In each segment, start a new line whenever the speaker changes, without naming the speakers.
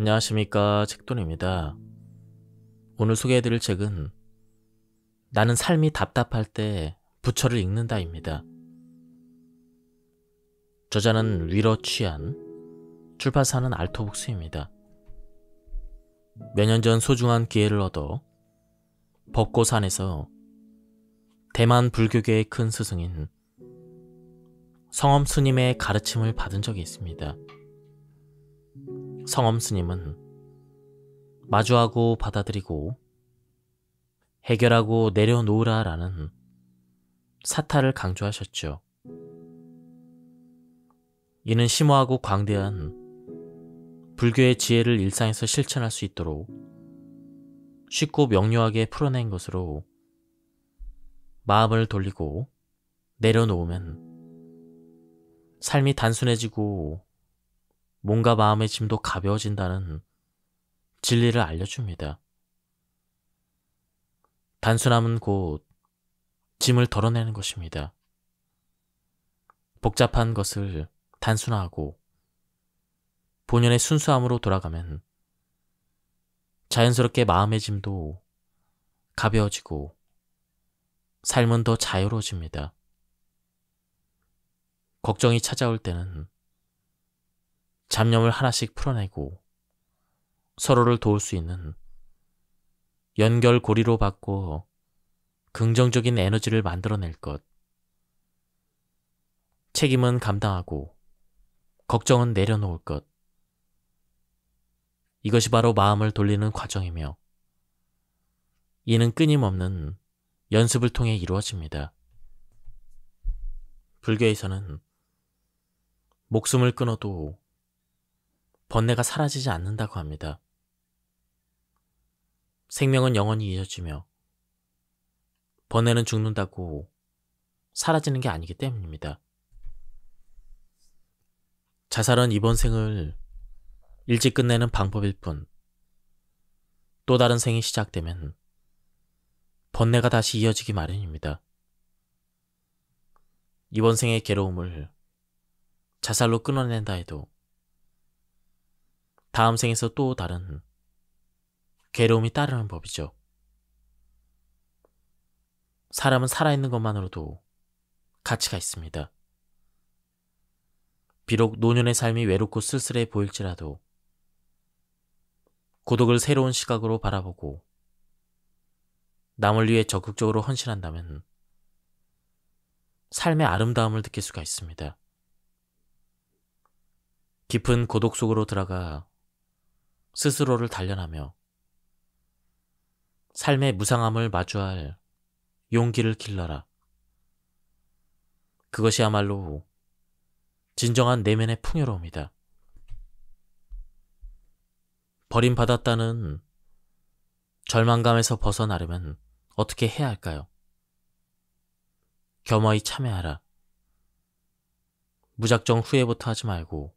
안녕하십니까, 책돈입니다. 오늘 소개해드릴 책은 나는 삶이 답답할 때 부처를 읽는다입니다. 저자는 위러 취한, 출판사는 알토북스입니다. 몇 년 전 소중한 기회를 얻어 벚꽃산에서 대만 불교계의 큰 스승인 성엄 스님의 가르침을 받은 적이 있습니다. 성엄 스님은 마주하고 받아들이고 해결하고 내려놓으라 라는 사타를 강조하셨죠. 이는 심오하고 광대한 불교의 지혜를 일상에서 실천할 수 있도록 쉽고 명료하게 풀어낸 것으로 마음을 돌리고 내려놓으면 삶이 단순해지고 몸과 마음의 짐도 가벼워진다는 진리를 알려줍니다. 단순함은 곧 짐을 덜어내는 것입니다. 복잡한 것을 단순화하고 본연의 순수함으로 돌아가면 자연스럽게 마음의 짐도 가벼워지고 삶은 더 자유로워집니다. 걱정이 찾아올 때는 잡념을 하나씩 풀어내고 서로를 도울 수 있는 연결고리로 바꿔 긍정적인 에너지를 만들어낼 것. 책임은 감당하고 걱정은 내려놓을 것. 이것이 바로 마음을 돌리는 과정이며 이는 끊임없는 연습을 통해 이루어집니다. 불교에서는 목숨을 끊어도 번뇌가 사라지지 않는다고 합니다. 생명은 영원히 이어지며 번뇌는 죽는다고 사라지는 게 아니기 때문입니다. 자살은 이번 생을 일찍 끝내는 방법일 뿐, 또 다른 생이 시작되면 번뇌가 다시 이어지기 마련입니다. 이번 생의 괴로움을 자살로 끊어낸다 해도 다음 생에서 또 다른 괴로움이 따르는 법이죠. 사람은 살아있는 것만으로도 가치가 있습니다. 비록 노년의 삶이 외롭고 쓸쓸해 보일지라도 고독을 새로운 시각으로 바라보고 남을 위해 적극적으로 헌신한다면 삶의 아름다움을 느낄 수가 있습니다. 깊은 고독 속으로 들어가 스스로를 단련하며 삶의 무상함을 마주할 용기를 길러라. 그것이야말로 진정한 내면의 풍요로움이다. 버림받았다는 절망감에서 벗어나려면 어떻게 해야 할까요? 겸허히 참여하라. 무작정 후회부터 하지 말고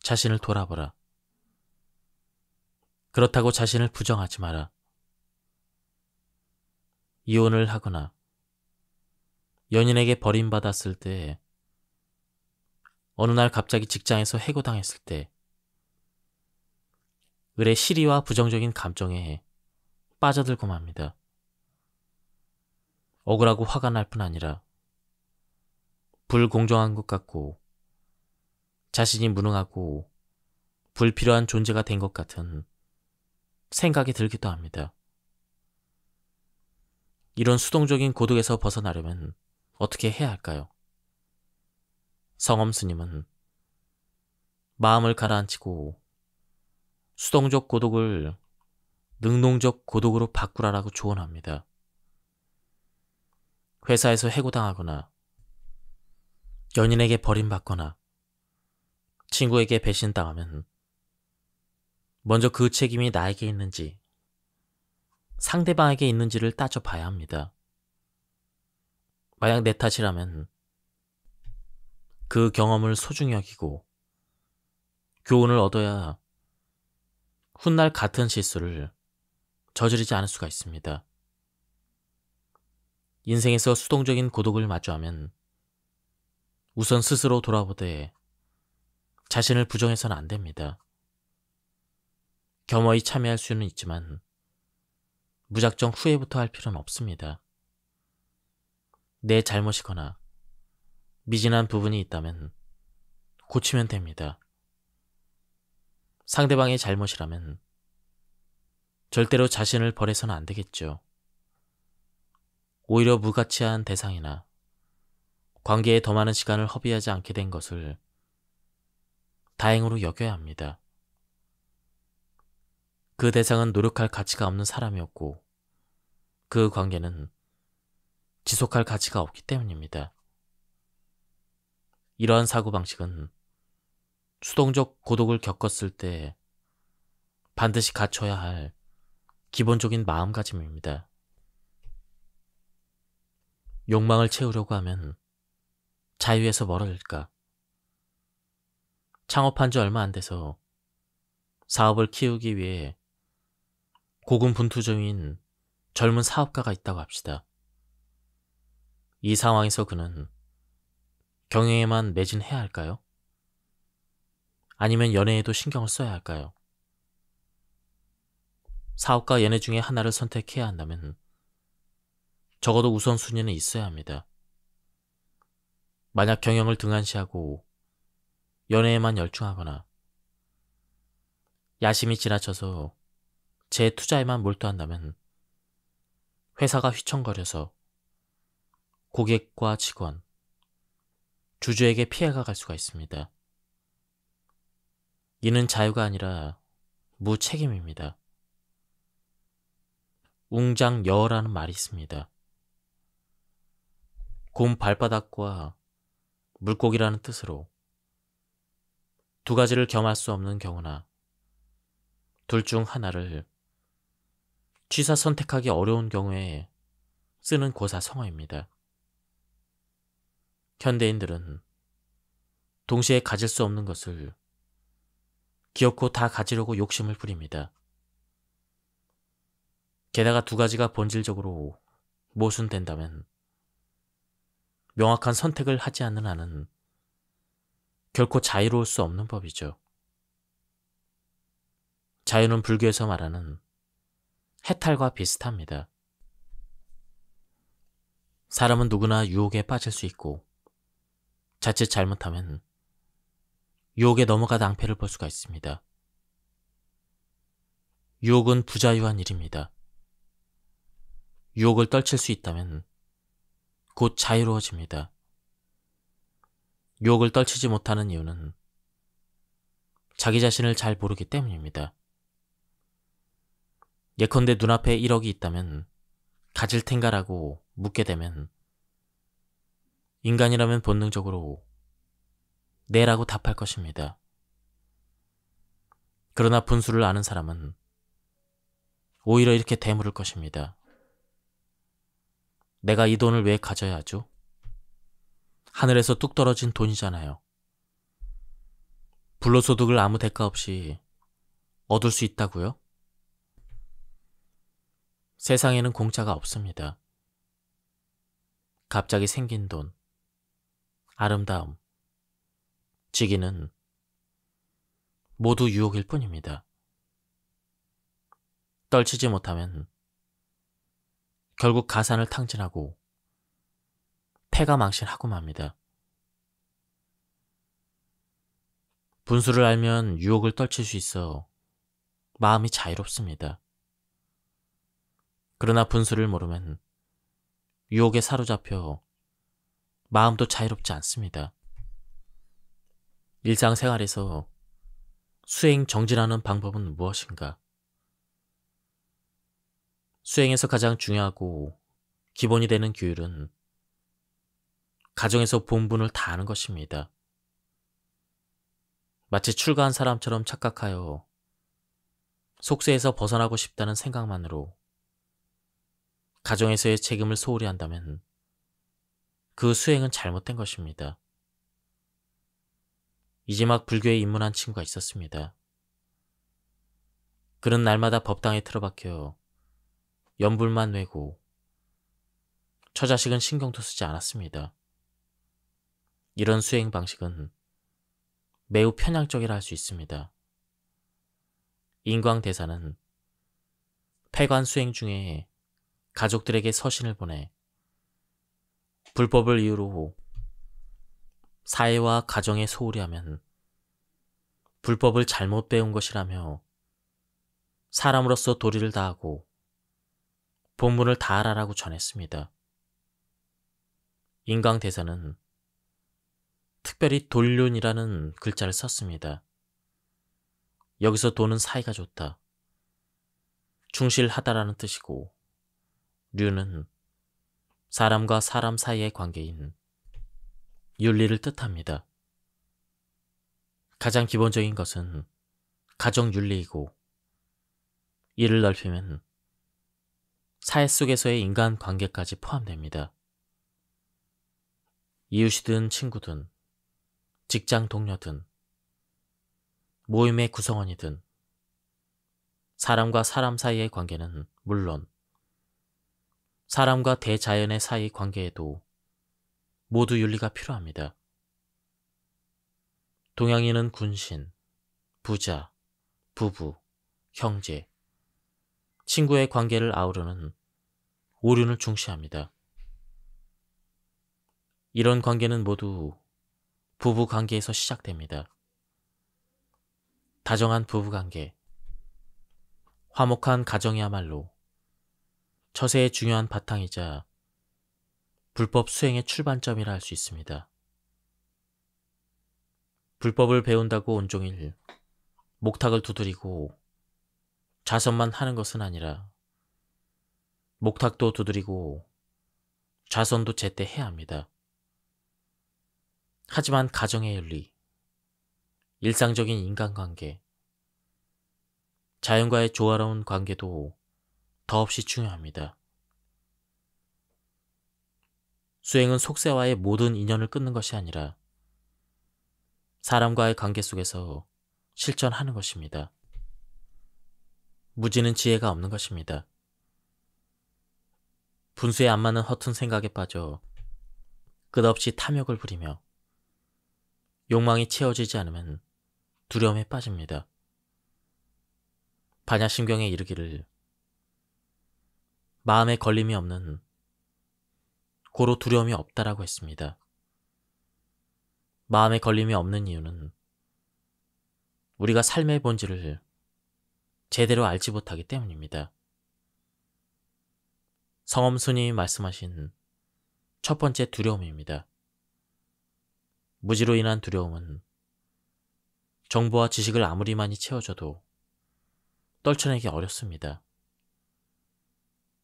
자신을 돌아보라. 그렇다고 자신을 부정하지 마라. 이혼을 하거나 연인에게 버림받았을 때, 어느 날 갑자기 직장에서 해고당했을 때 을의 시리와 부정적인 감정에 빠져들고 맙니다. 억울하고 화가 날 뿐 아니라 불공정한 것 같고 자신이 무능하고 불필요한 존재가 된 것 같은 생각이 들기도 합니다. 이런 수동적인 고독에서 벗어나려면 어떻게 해야 할까요? 성엄 스님은 마음을 가라앉히고 수동적 고독을 능동적 고독으로 바꾸라라고 조언합니다. 회사에서 해고당하거나 연인에게 버림받거나 친구에게 배신당하면 먼저 그 책임이 나에게 있는지 상대방에게 있는지를 따져봐야 합니다. 만약 내 탓이라면 그 경험을 소중히 여기고 교훈을 얻어야 훗날 같은 실수를 저지르지 않을 수가 있습니다. 인생에서 수동적인 고독을 마주하면 우선 스스로 돌아보되 자신을 부정해서는 안 됩니다. 겸허히 참여할 수는 있지만 무작정 후회부터 할 필요는 없습니다. 내 잘못이거나 미진한 부분이 있다면 고치면 됩니다. 상대방의 잘못이라면 절대로 자신을 버려서는 안 되겠죠. 오히려 무가치한 대상이나 관계에 더 많은 시간을 허비하지 않게 된 것을 다행으로 여겨야 합니다. 그 대상은 노력할 가치가 없는 사람이었고 그 관계는 지속할 가치가 없기 때문입니다. 이러한 사고방식은 수동적 고독을 겪었을 때 반드시 갖춰야 할 기본적인 마음가짐입니다. 욕망을 채우려고 하면 자유에서 멀어질까? 창업한 지 얼마 안 돼서 사업을 키우기 위해 고군분투 중인 젊은 사업가가 있다고 합시다. 이 상황에서 그는 경영에만 매진해야 할까요? 아니면 연애에도 신경을 써야 할까요? 사업과 연애 중에 하나를 선택해야 한다면 적어도 우선순위는 있어야 합니다. 만약 경영을 등한시하고 연애에만 열중하거나 야심이 지나쳐서 제 투자에만 몰두한다면 회사가 휘청거려서 고객과 직원, 주주에게 피해가 갈 수가 있습니다. 이는 자유가 아니라 무책임입니다. 웅장여어라는 말이 있습니다. 곰 발바닥과 물고기라는 뜻으로 두 가지를 겸할 수 없는 경우나 둘 중 하나를 취사 선택하기 어려운 경우에 쓰는 고사성어입니다. 현대인들은 동시에 가질 수 없는 것을 기어코 다 가지려고 욕심을 부립니다. 게다가 두 가지가 본질적으로 모순된다면 명확한 선택을 하지 않는 한은 결코 자유로울 수 없는 법이죠. 자유는 불교에서 말하는 해탈과 비슷합니다. 사람은 누구나 유혹에 빠질 수 있고 자칫 잘못하면 유혹에 넘어가 낭패를 볼 수가 있습니다. 유혹은 부자유한 일입니다. 유혹을 떨칠 수 있다면 곧 자유로워집니다. 유혹을 떨치지 못하는 이유는 자기 자신을 잘 모르기 때문입니다. 예컨대 눈앞에 1억이 있다면 가질 텐가라고 묻게 되면 인간이라면 본능적으로 네라고 답할 것입니다. 그러나 분수를 아는 사람은 오히려 이렇게 되물을 것입니다. 내가 이 돈을 왜 가져야 하죠? 하늘에서 뚝 떨어진 돈이잖아요. 불로소득을 아무 대가 없이 얻을 수 있다고요? 세상에는 공짜가 없습니다. 갑자기 생긴 돈, 아름다움, 직위는 모두 유혹일 뿐입니다. 떨치지 못하면 결국 가산을 탕진하고 패가 망신하고 맙니다. 분수를 알면 유혹을 떨칠 수 있어 마음이 자유롭습니다. 그러나 분수를 모르면 유혹에 사로잡혀 마음도 자유롭지 않습니다. 일상생활에서 수행 정진하는 방법은 무엇인가? 수행에서 가장 중요하고 기본이 되는 규율은 가정에서 본분을 다하는 것입니다. 마치 출가한 사람처럼 착각하여 속세에서 벗어나고 싶다는 생각만으로 가정에서의 책임을 소홀히 한다면 그 수행은 잘못된 것입니다. 이제 막 불교에 입문한 친구가 있었습니다. 그는 날마다 법당에 틀어박혀 연불만 외고 처자식은 신경도 쓰지 않았습니다. 이런 수행 방식은 매우 편향적이라 할 수 있습니다. 인광대사는 폐관 수행 중에 가족들에게 서신을 보내 불법을 이유로 사회와 가정에 소홀히 하면 불법을 잘못 배운 것이라며 사람으로서 도리를 다하고 본분을 다하라라고 전했습니다. 인광대사는 특별히 돈륜이라는 글자를 썼습니다. 여기서 돈은 사이가 좋다, 충실하다라는 뜻이고, 륜은 사람과 사람 사이의 관계인 윤리를 뜻합니다. 가장 기본적인 것은 가정윤리이고, 이를 넓히면 사회 속에서의 인간관계까지 포함됩니다. 이웃이든 친구든 직장 동료든 모임의 구성원이든 사람과 사람 사이의 관계는 물론 사람과 대자연의 사이 관계에도 모두 윤리가 필요합니다. 동양인은 군신, 부자, 부부, 형제, 친구의 관계를 아우르는 오륜을 중시합니다. 이런 관계는 모두 부부 관계에서 시작됩니다. 다정한 부부 관계, 화목한 가정이야말로 처세의 중요한 바탕이자 불법 수행의 출발점이라 할 수 있습니다. 불법을 배운다고 온종일 목탁을 두드리고 좌선만 하는 것은 아니라 목탁도 두드리고 좌선도 제때 해야 합니다. 하지만 가정의 윤리, 일상적인 인간관계, 자연과의 조화로운 관계도 더없이 중요합니다. 수행은 속세와의 모든 인연을 끊는 것이 아니라 사람과의 관계 속에서 실천하는 것입니다. 무지는 지혜가 없는 것입니다. 분수에 안 맞는 허튼 생각에 빠져 끝없이 탐욕을 부리며 욕망이 채워지지 않으면 두려움에 빠집니다. 반야심경에 이르기를 마음에 걸림이 없는 고로 두려움이 없다라고 했습니다. 마음에 걸림이 없는 이유는 우리가 삶의 본질을 제대로 알지 못하기 때문입니다. 성엄 스님이 말씀하신 첫 번째 두려움입니다. 무지로 인한 두려움은 정보와 지식을 아무리 많이 채워줘도 떨쳐내기 어렵습니다.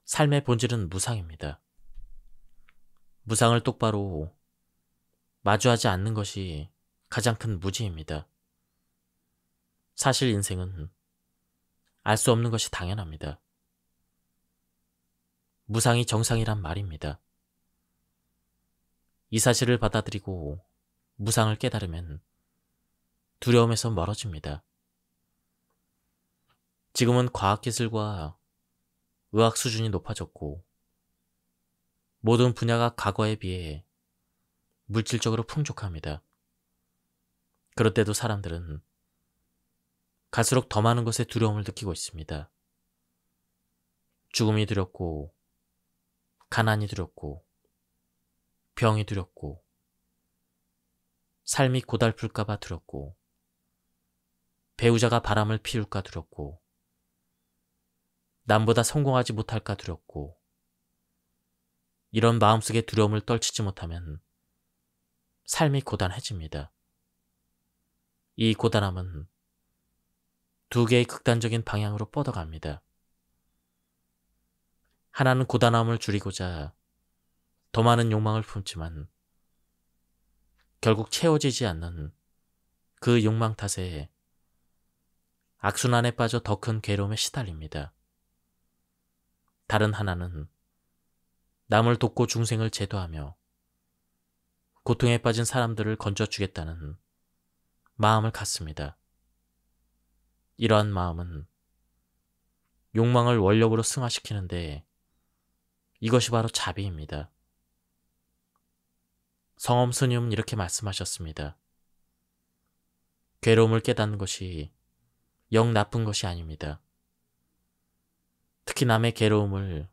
삶의 본질은 무상입니다. 무상을 똑바로 마주하지 않는 것이 가장 큰 무지입니다. 사실 인생은 알 수 없는 것이 당연합니다. 무상이 정상이란 말입니다. 이 사실을 받아들이고 무상을 깨달으면 두려움에서 멀어집니다. 지금은 과학기술과 의학 수준이 높아졌고 모든 분야가 과거에 비해 물질적으로 풍족합니다. 그런데도 사람들은 갈수록 더 많은 것에 두려움을 느끼고 있습니다. 죽음이 두렵고, 가난이 두렵고, 병이 두렵고, 삶이 고달플까봐 두렵고, 배우자가 바람을 피울까 두렵고, 남보다 성공하지 못할까 두렵고, 이런 마음속의 두려움을 떨치지 못하면 삶이 고단해집니다. 이 고단함은 두 개의 극단적인 방향으로 뻗어갑니다. 하나는 고단함을 줄이고자 더 많은 욕망을 품지만 결국 채워지지 않는 그 욕망 탓에 악순환에 빠져 더 큰 괴로움에 시달립니다. 다른 하나는 남을 돕고 중생을 제도하며 고통에 빠진 사람들을 건져주겠다는 마음을 갖습니다. 이러한 마음은 욕망을 원력으로 승화시키는데 이것이 바로 자비입니다. 성엄 스님은 이렇게 말씀하셨습니다. 괴로움을 깨닫는 것이 영 나쁜 것이 아닙니다. 특히 남의 괴로움을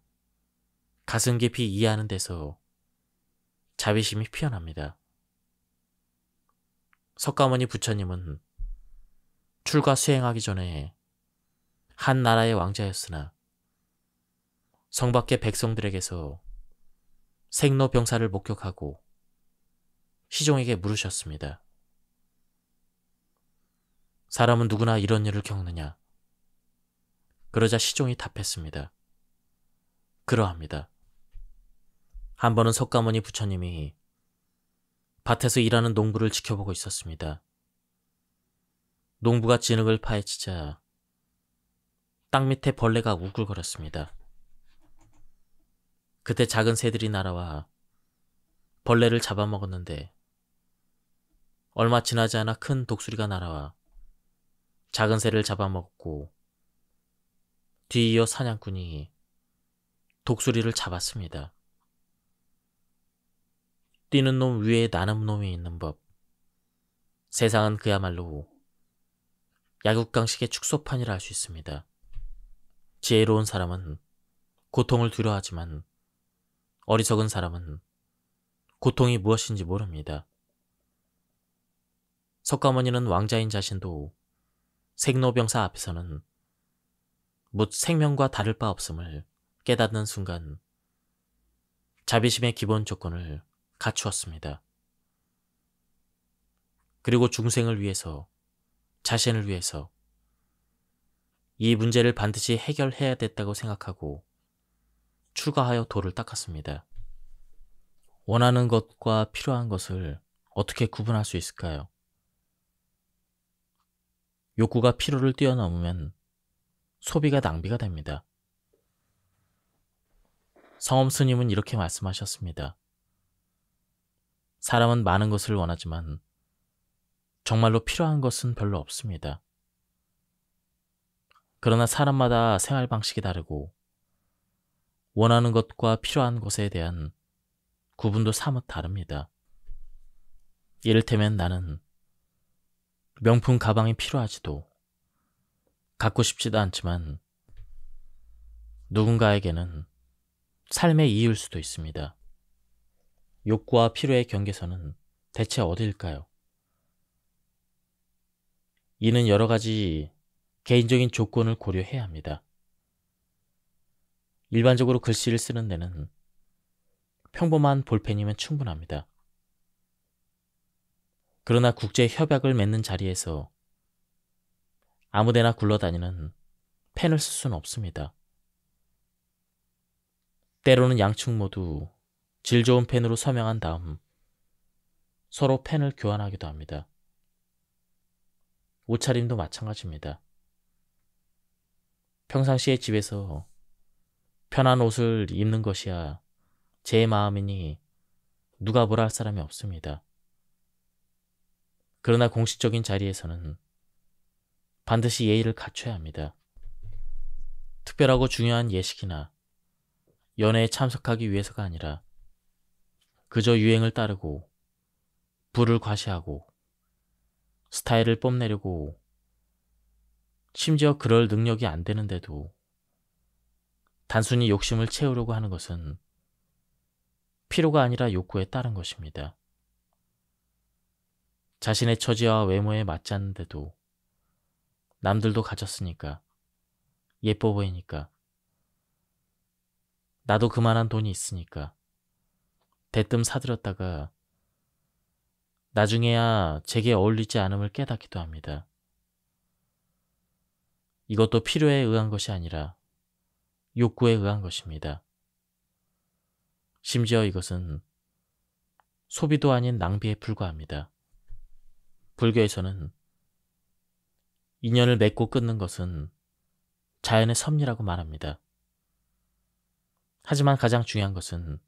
가슴 깊이 이해하는 데서 자비심이 피어납니다. 석가모니 부처님은 출가 수행하기 전에 한 나라의 왕자였으나 성 밖의 백성들에게서 생로병사를 목격하고 시종에게 물으셨습니다. 사람은 누구나 이런 일을 겪느냐? 그러자 시종이 답했습니다. 그러합니다. 한 번은 석가모니 부처님이 밭에서 일하는 농부를 지켜보고 있었습니다. 농부가 진흙을 파헤치자 땅 밑에 벌레가 우글거렸습니다. 그때 작은 새들이 날아와 벌레를 잡아먹었는데 얼마 지나지 않아 큰 독수리가 날아와 작은 새를 잡아먹고 뒤이어 사냥꾼이 독수리를 잡았습니다. 뛰는 놈 위에 나는 놈이 있는 법. 세상은 그야말로 약육강식의 축소판이라 할 수 있습니다. 지혜로운 사람은 고통을 두려워하지만 어리석은 사람은 고통이 무엇인지 모릅니다. 석가모니는 왕자인 자신도 생로병사 앞에서는 묻 생명과 다를 바 없음을 깨닫는 순간 자비심의 기본 조건을 갖추었습니다. 그리고 중생을 위해서, 자신을 위해서 이 문제를 반드시 해결해야 됐다고 생각하고 출가하여 도를 닦았습니다. 원하는 것과 필요한 것을 어떻게 구분할 수 있을까요? 욕구가 필요를 뛰어넘으면 소비가 낭비가 됩니다. 성엄 스님은 이렇게 말씀하셨습니다. 사람은 많은 것을 원하지만 정말로 필요한 것은 별로 없습니다. 그러나 사람마다 생활 방식이 다르고 원하는 것과 필요한 것에 대한 구분도 사뭇 다릅니다. 이를테면 나는 명품 가방이 필요하지도 갖고 싶지도 않지만 누군가에게는 삶의 이유일 수도 있습니다. 욕구와 필요의 경계선은 대체 어디일까요? 이는 여러 가지 개인적인 조건을 고려해야 합니다. 일반적으로 글씨를 쓰는 데는 평범한 볼펜이면 충분합니다. 그러나 국제 협약을 맺는 자리에서 아무데나 굴러다니는 펜을 쓸 수는 없습니다. 때로는 양측 모두 질 좋은 펜으로 서명한 다음 서로 펜을 교환하기도 합니다. 옷차림도 마찬가지입니다. 평상시에 집에서 편한 옷을 입는 것이야 제 마음이니 누가 뭐라 할 사람이 없습니다. 그러나 공식적인 자리에서는 반드시 예의를 갖춰야 합니다. 특별하고 중요한 예식이나 연회에 참석하기 위해서가 아니라 그저 유행을 따르고 부를 과시하고 스타일을 뽐내려고 심지어 그럴 능력이 안 되는데도 단순히 욕심을 채우려고 하는 것은 필요가 아니라 욕구에 따른 것입니다. 자신의 처지와 외모에 맞지 않는데도 남들도 가졌으니까, 예뻐 보이니까, 나도 그만한 돈이 있으니까 대뜸 사들였다가 나중에야 제게 어울리지 않음을 깨닫기도 합니다. 이것도 필요에 의한 것이 아니라 욕구에 의한 것입니다. 심지어 이것은 소비도 아닌 낭비에 불과합니다. 불교에서는 인연을 맺고 끊는 것은 자연의 섭리라고 말합니다. 하지만 가장 중요한 것은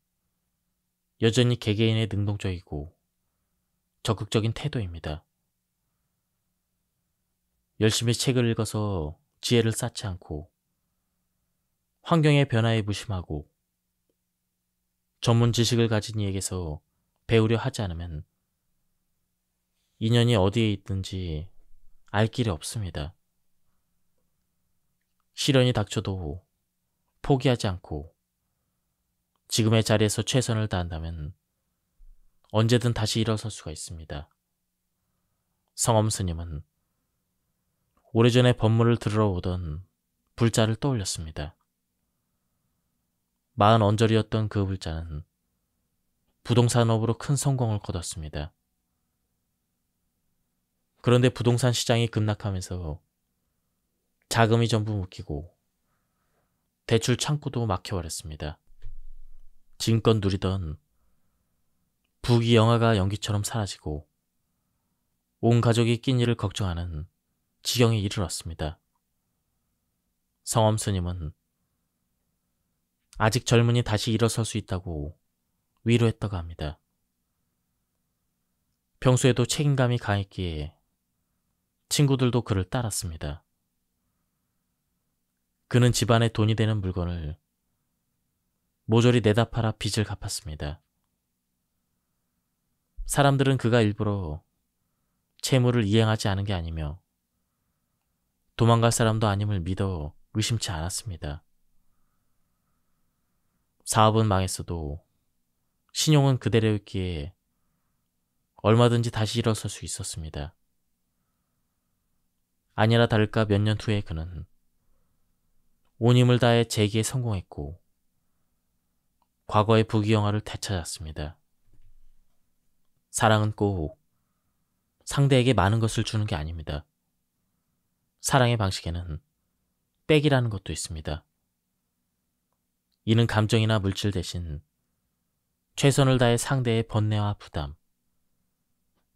여전히 개개인의 능동적이고 적극적인 태도입니다. 열심히 책을 읽어서 지혜를 쌓지 않고 환경의 변화에 무심하고 전문 지식을 가진 이에게서 배우려 하지 않으면 인연이 어디에 있든지 알 길이 없습니다. 시련이 닥쳐도 포기하지 않고 지금의 자리에서 최선을 다한다면 언제든 다시 일어설 수가 있습니다. 성엄 스님은 오래전에 법문을 들으러 오던 불자를 떠올렸습니다. 40언저리였던 그 불자는 부동산업으로 큰 성공을 거뒀습니다. 그런데 부동산 시장이 급락하면서 자금이 전부 묶이고 대출 창구도 막혀버렸습니다. 지금껏 누리던 부귀 영화가 연기처럼 사라지고 온 가족이 낀 일을 걱정하는 지경에 이르렀습니다. 성엄 스님은 아직 젊으니 다시 일어설 수 있다고 위로했다고 합니다. 평소에도 책임감이 강했기에 친구들도 그를 따랐습니다. 그는 집안에 돈이 되는 물건을 모조리 내다 팔아 빚을 갚았습니다. 사람들은 그가 일부러 채무를 이행하지 않은 게 아니며 도망갈 사람도 아님을 믿어 의심치 않았습니다. 사업은 망했어도 신용은 그대로였기에 얼마든지 다시 일어설 수 있었습니다. 아니나 다를까 몇 년 후에 그는 온 힘을 다해 재기에 성공했고 과거의 부귀영화를 되찾았습니다. 사랑은 꼭 상대에게 많은 것을 주는 게 아닙니다. 사랑의 방식에는 빽이라는 것도 있습니다. 이는 감정이나 물질 대신 최선을 다해 상대의 번뇌와 부담,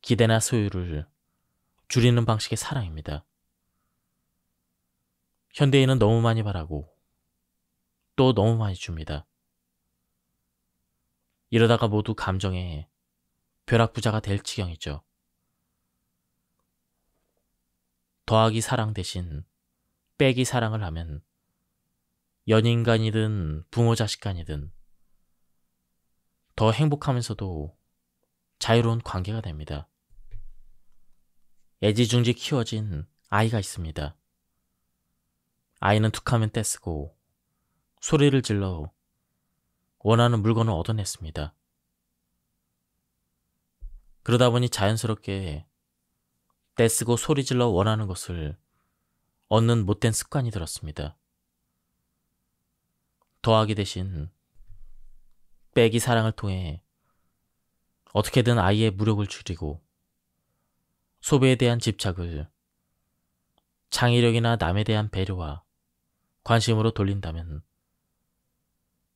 기대나 소유를 줄이는 방식의 사랑입니다. 현대인은 너무 많이 바라고 또 너무 많이 줍니다. 이러다가 모두 감정의 벼락부자가 될 지경이죠. 더하기 사랑 대신 빼기 사랑을 하면 연인 간이든 부모 자식 간이든 더 행복하면서도 자유로운 관계가 됩니다. 애지중지 키워진 아이가 있습니다. 아이는 툭하면 떼쓰고 소리를 질러 원하는 물건을 얻어냈습니다. 그러다 보니 자연스럽게 떼쓰고 소리질러 원하는 것을 얻는 못된 습관이 들었습니다. 더하기 대신 빼기 사랑을 통해 어떻게든 아이의 무력을 줄이고 소비에 대한 집착을 창의력이나 남에 대한 배려와 관심으로 돌린다면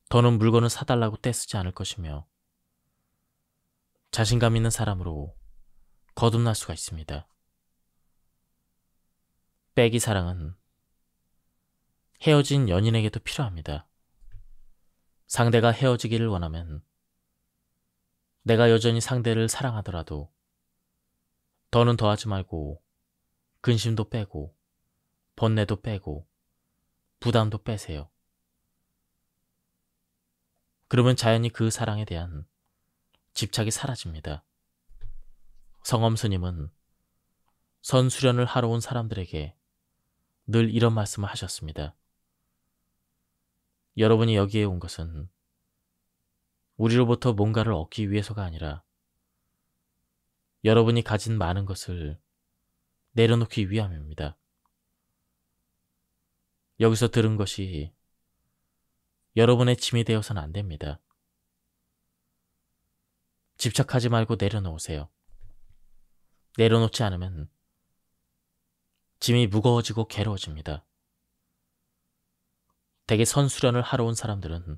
더는 물건을 사달라고 떼쓰지 않을 것이며 자신감 있는 사람으로 거듭날 수가 있습니다. 빼기 사랑은 헤어진 연인에게도 필요합니다. 상대가 헤어지기를 원하면 내가 여전히 상대를 사랑하더라도 더는 더하지 말고 근심도 빼고 번뇌도 빼고 부담도 빼세요. 그러면 자연히 그 사랑에 대한 집착이 사라집니다. 성엄 스님은 선수련을 하러 온 사람들에게 늘 이런 말씀을 하셨습니다. 여러분이 여기에 온 것은 우리로부터 뭔가를 얻기 위해서가 아니라 여러분이 가진 많은 것을 내려놓기 위함입니다. 여기서 들은 것이 여러분의 짐이 되어서는 안 됩니다. 집착하지 말고 내려놓으세요. 내려놓지 않으면 짐이 무거워지고 괴로워집니다. 대개 선수련을 하러 온 사람들은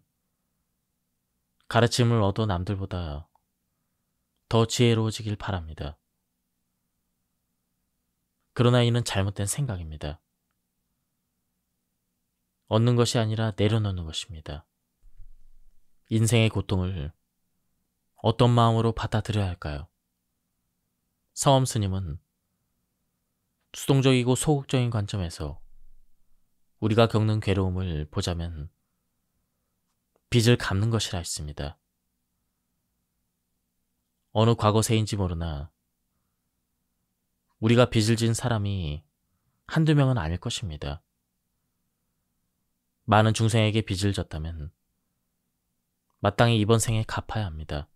가르침을 얻어 남들보다 더 지혜로워지길 바랍니다. 그러나 이는 잘못된 생각입니다. 얻는 것이 아니라 내려놓는 것입니다. 인생의 고통을 어떤 마음으로 받아들여야 할까요? 성엄 스님은 수동적이고 소극적인 관점에서 우리가 겪는 괴로움을 보자면 빚을 갚는 것이라 했습니다. 어느 과거세인지 모르나 우리가 빚을 진 사람이 한두 명은 아닐 것입니다. 많은 중생에게 빚을 졌다면 마땅히 이번 생에 갚아야 합니다.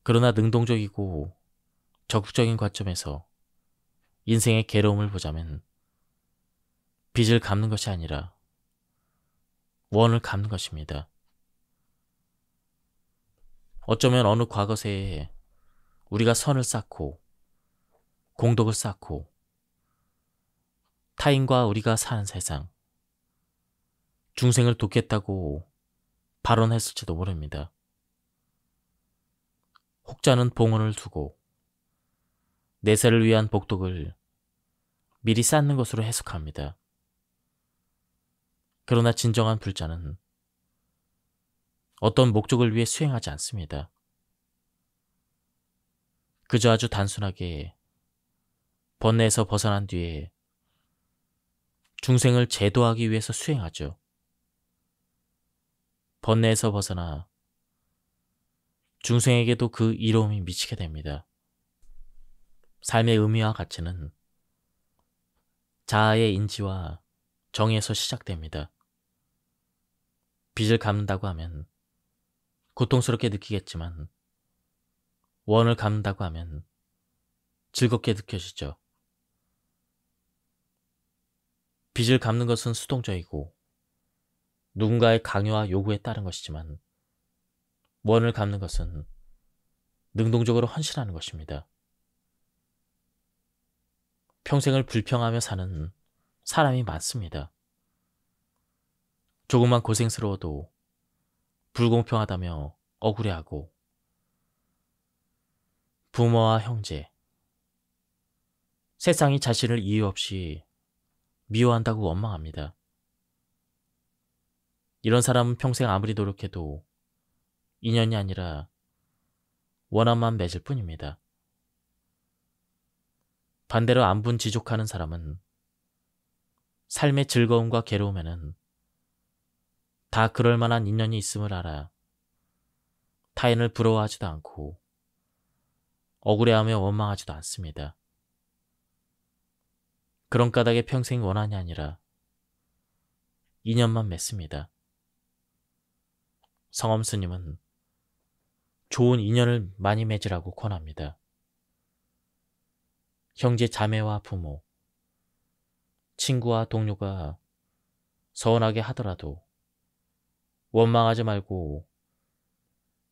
그러나 능동적이고 적극적인 관점에서 인생의 괴로움을 보자면 빚을 갚는 것이 아니라 원을 갚는 것입니다. 어쩌면 어느 과거세에 우리가 선을 쌓고 공덕을 쌓고 타인과 우리가 사는 세상, 중생을 돕겠다고 발언했을지도 모릅니다. 혹자는 봉헌을 두고 내세를 위한 복덕을 미리 쌓는 것으로 해석합니다. 그러나 진정한 불자는 어떤 목적을 위해 수행하지 않습니다. 그저 아주 단순하게 번뇌에서 벗어난 뒤에 중생을 제도하기 위해서 수행하죠. 번뇌에서 벗어나 중생에게도 그 이로움이 미치게 됩니다. 삶의 의미와 가치는 자아의 인지와 정의에서 시작됩니다. 빚을 갚는다고 하면 고통스럽게 느끼겠지만 원을 갚는다고 하면 즐겁게 느껴지죠. 빚을 갚는 것은 수동적이고 누군가의 강요와 요구에 따른 것이지만 원을 갚는 것은 능동적으로 헌신하는 것입니다. 평생을 불평하며 사는 사람이 많습니다. 조금만 고생스러워도 불공평하다며 억울해하고 부모와 형제, 세상이 자신을 이유 없이 미워한다고 원망합니다. 이런 사람은 평생 아무리 노력해도 인연이 아니라 원한만 맺을 뿐입니다. 반대로 안분지족하는 사람은 삶의 즐거움과 괴로움에는 다 그럴 만한 인연이 있음을 알아 타인을 부러워하지도 않고 억울해하며 원망하지도 않습니다. 그런 까닭에 평생 원한이 아니라 인연만 맺습니다. 성엄 스님은 좋은 인연을 많이 맺으라고 권합니다. 형제 자매와 부모, 친구와 동료가 서운하게 하더라도 원망하지 말고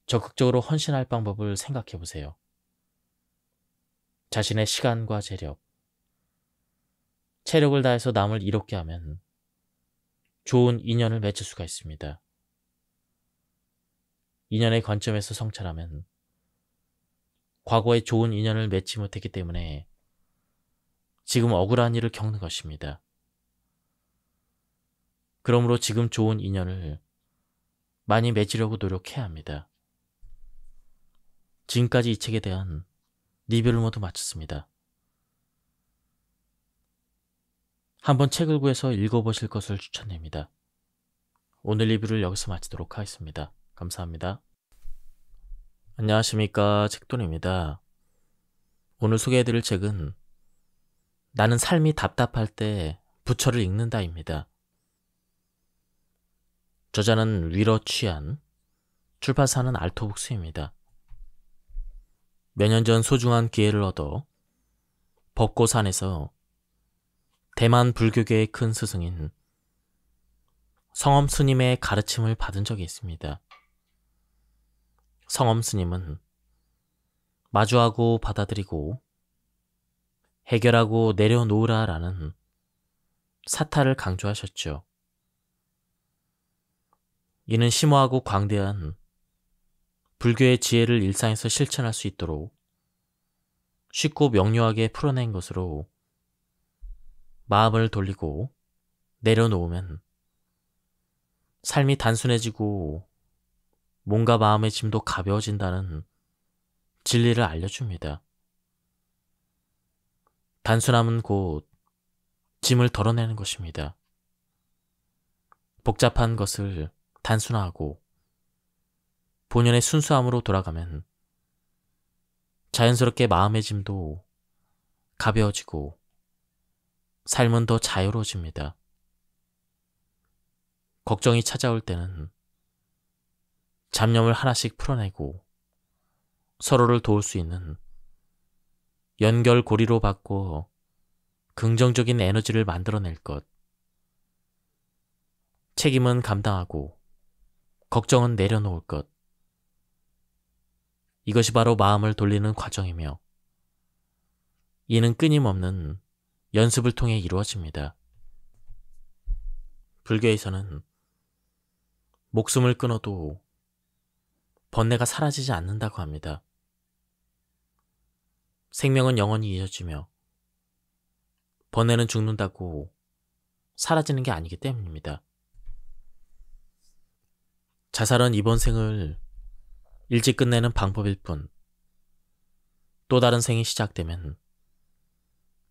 적극적으로 헌신할 방법을 생각해 보세요. 자신의 시간과 재력, 체력을 다해서 남을 이롭게 하면 좋은 인연을 맺을 수가 있습니다. 인연의 관점에서 성찰하면 과거에 좋은 인연을 맺지 못했기 때문에 지금 억울한 일을 겪는 것입니다. 그러므로 지금 좋은 인연을 많이 맺으려고 노력해야 합니다. 지금까지 이 책에 대한 리뷰를 모두 마쳤습니다. 한번 책을 구해서 읽어보실 것을 추천드립니다. 오늘 리뷰를 여기서 마치도록 하겠습니다. 감사합니다. 안녕하십니까, 책돈입니다. 오늘 소개해드릴 책은 나는 삶이 답답할 때 부처를 읽는다입니다. 저자는 위러 취한, 출판사는 알토북스입니다. 몇 년 전 소중한 기회를 얻어 벚고산에서 대만 불교계의 큰 스승인 성엄 스님의 가르침을 받은 적이 있습니다. 성엄 스님은 마주하고 받아들이고 해결하고 내려놓으라라는 사타를 강조하셨죠. 이는 심오하고 광대한 불교의 지혜를 일상에서 실천할 수 있도록 쉽고 명료하게 풀어낸 것으로 마음을 돌리고 내려놓으면 삶이 단순해지고 몸과 마음의 짐도 가벼워진다는 진리를 알려줍니다. 단순함은 곧 짐을 덜어내는 것입니다. 복잡한 것을 단순화하고 본연의 순수함으로 돌아가면 자연스럽게 마음의 짐도 가벼워지고 삶은 더 자유로워집니다. 걱정이 찾아올 때는 잡념을 하나씩 풀어내고 서로를 도울 수 있는 연결고리로 바꿔 긍정적인 에너지를 만들어낼 것. 책임은 감당하고 걱정은 내려놓을 것. 이것이 바로 마음을 돌리는 과정이며 이는 끊임없는 연습을 통해 이루어집니다. 불교에서는 목숨을 끊어도 번뇌가 사라지지 않는다고 합니다. 생명은 영원히 이어지며 번뇌는 죽는다고 사라지는 게 아니기 때문입니다. 자살은 이번 생을 일찍 끝내는 방법일 뿐, 또 다른 생이 시작되면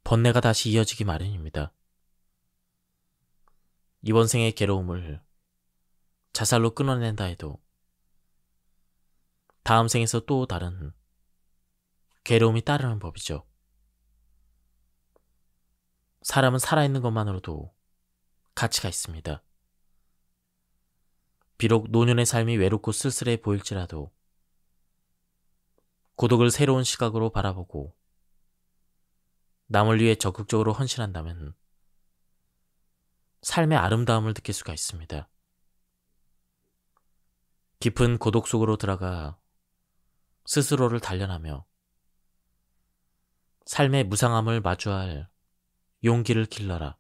번뇌가 다시 이어지기 마련입니다. 이번 생의 괴로움을 자살로 끊어낸다 해도 다음 생에서 또 다른 괴로움이 따르는 법이죠. 사람은 살아있는 것만으로도 가치가 있습니다. 비록 노년의 삶이 외롭고 쓸쓸해 보일지라도 고독을 새로운 시각으로 바라보고 남을 위해 적극적으로 헌신한다면 삶의 아름다움을 느낄 수가 있습니다. 깊은 고독 속으로 들어가 스스로를 단련하며 삶의 무상함을 마주할 용기를 길러라.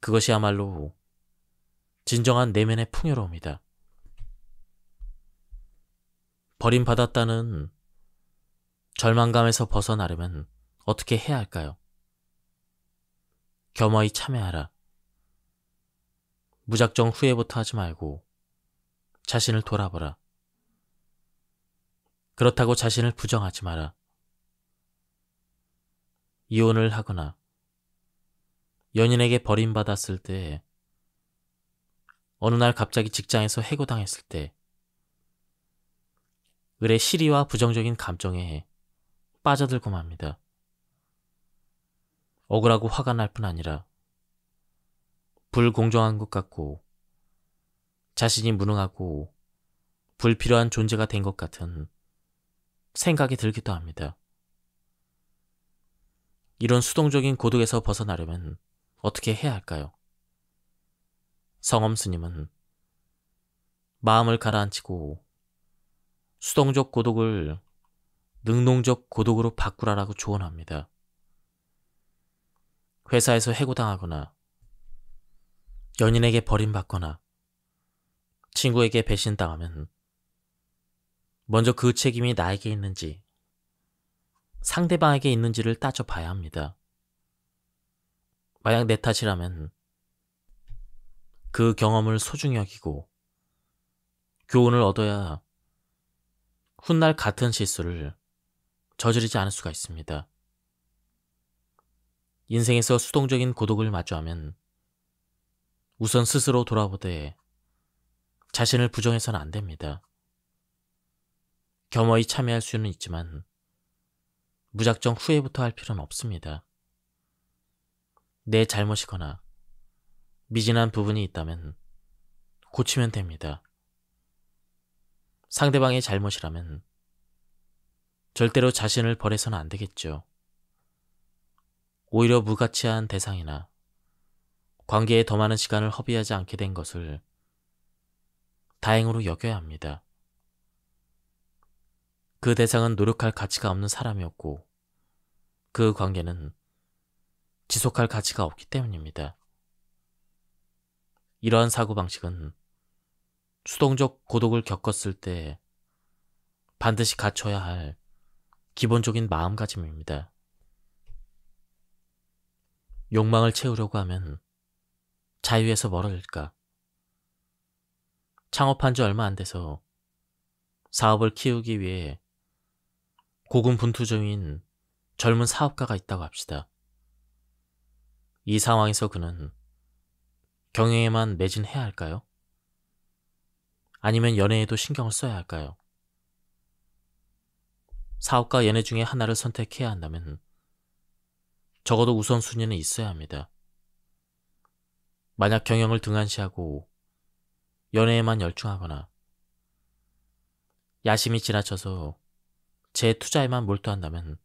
그것이야말로 진정한 내면의 풍요로움이다. 버림받았다는 절망감에서 벗어나려면 어떻게 해야 할까요? 겸허히 참여하라. 무작정 후회부터 하지 말고 자신을 돌아보라. 그렇다고 자신을 부정하지 마라. 이혼을 하거나 연인에게 버림받았을 때, 어느 날 갑자기 직장에서 해고당했을 때 을의 시리와 부정적인 감정에 빠져들고 맙니다. 억울하고 화가 날 뿐 아니라 불공정한 것 같고 자신이 무능하고 불필요한 존재가 된 것 같은 생각이 들기도 합니다. 이런 수동적인 고독에서 벗어나려면 어떻게 해야 할까요? 성엄 스님은 마음을 가라앉히고 수동적 고독을 능동적 고독으로 바꾸라라고 조언합니다. 회사에서 해고당하거나 연인에게 버림받거나 친구에게 배신당하면 먼저 그 책임이 나에게 있는지 상대방에게 있는지를 따져봐야 합니다. 만약 내 탓이라면 그 경험을 소중히 여기고 교훈을 얻어야 훗날 같은 실수를 저지르지 않을 수가 있습니다. 인생에서 수동적인 고독을 마주하면 우선 스스로 돌아보되 자신을 부정해서는 안 됩니다. 겸허히 참여할 수는 있지만 무작정 후회부터 할 필요는 없습니다. 내 잘못이거나 미진한 부분이 있다면 고치면 됩니다. 상대방의 잘못이라면 절대로 자신을 버려서는 안 되겠죠. 오히려 무가치한 대상이나 관계에 더 많은 시간을 허비하지 않게 된 것을 다행으로 여겨야 합니다. 그 대상은 노력할 가치가 없는 사람이었고 그 관계는 지속할 가치가 없기 때문입니다. 이러한 사고방식은 수동적 고독을 겪었을 때 반드시 갖춰야 할 기본적인 마음가짐입니다. 욕망을 채우려고 하면 자유에서 멀어질까? 창업한 지 얼마 안 돼서 사업을 키우기 위해 고군분투 중인 젊은 사업가가 있다고 합시다. 이 상황에서 그는 경영에만 매진해야 할까요? 아니면 연애에도 신경을 써야 할까요? 사업과 연애 중에 하나를 선택해야 한다면 적어도 우선순위는 있어야 합니다. 만약 경영을 등한시하고 연애에만 열중하거나 야심이 지나쳐서 제 투자에만 몰두한다면